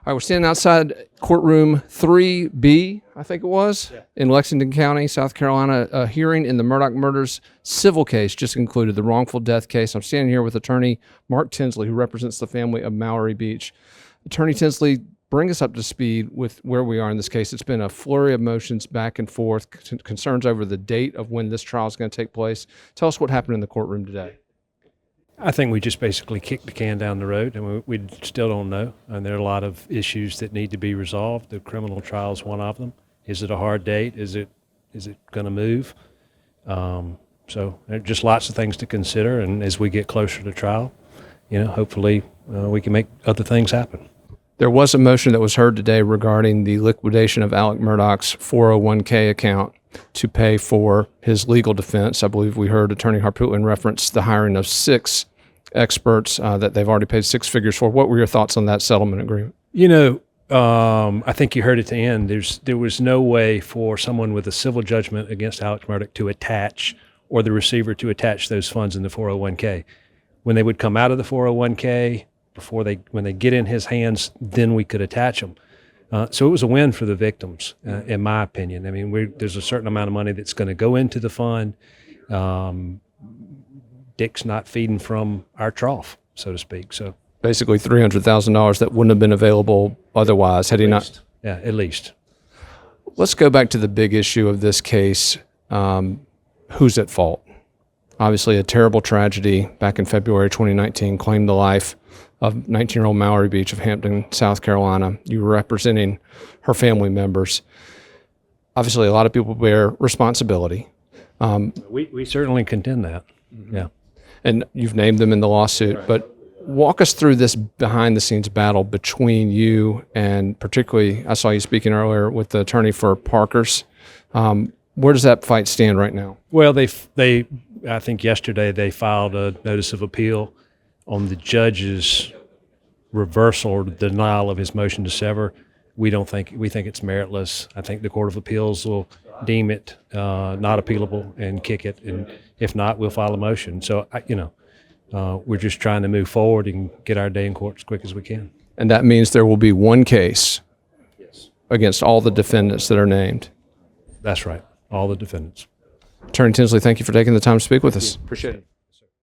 All right, we're standing outside courtroom 3B, I think it was, in Lexington County, South Carolina. A hearing in the Murdaugh murders civil case just concluded, the wrongful death case. I'm standing here with attorney Mark Tinsley, who represents the family of Mallory Beach. Attorney Tinsley, bring us up to speed with where we are in this case. It's been a flurry of motions back and forth, concerns over the date of when this trial is going to take place. Tell us what happened in the courtroom today. I think we just basically kicked the can down the road, and we still don't know. And there are a lot of issues that need to be resolved. The criminal trial is one of them. Is it a hard date? Is it going to move? So there are just lots of things to consider. And as we get closer to trial, hopefully we can make other things happen. There was a motion that was heard today regarding the liquidation of Alec Murdaugh's 401k account to pay for his legal defense. I believe we heard Attorney Harpootlian reference the hiring of 6 experts that they've already paid 6 figures for. What were your thoughts on that settlement agreement? I think you heard at the end, there was no way for someone with a civil judgment against Alec Murdaugh to attach, or the receiver to attach those funds in the 401k. When they would come out of the 401k, when they get in his hands, then we could attach them. So it was a win for the victims, in my opinion. I mean, there's a certain amount of money that's going to go into the fund. Dick's not feeding from our trough, so to speak. So basically $300,000 that wouldn't have been available otherwise had he not. Yeah, at least. Let's go back to the big issue of this case. Who's at fault? Obviously, a terrible tragedy back in February 2019 claimed the life of 19-year-old Mallory Beach of Hampton, South Carolina. You were representing her family members. Obviously, a lot of people bear responsibility. We certainly contend that. Yeah. And you've named them in the lawsuit. Right. But walk us through this behind-the-scenes battle between you and, particularly, I saw you speaking earlier with the attorney for Parker's. Where does that fight stand right now? Well, I think yesterday they filed a notice of appeal on the judge's reversal or denial of his motion to sever. We think it's meritless. I think the Court of Appeals will deem it not appealable and kick it, and if not, we'll file a motion. So we're just trying to move forward and get our day in court as quick as we can. And that means there will be one case against all the defendants that are named. That's right, all the defendants. Attorney Tinsley, thank you for taking the time to speak with us. Appreciate it.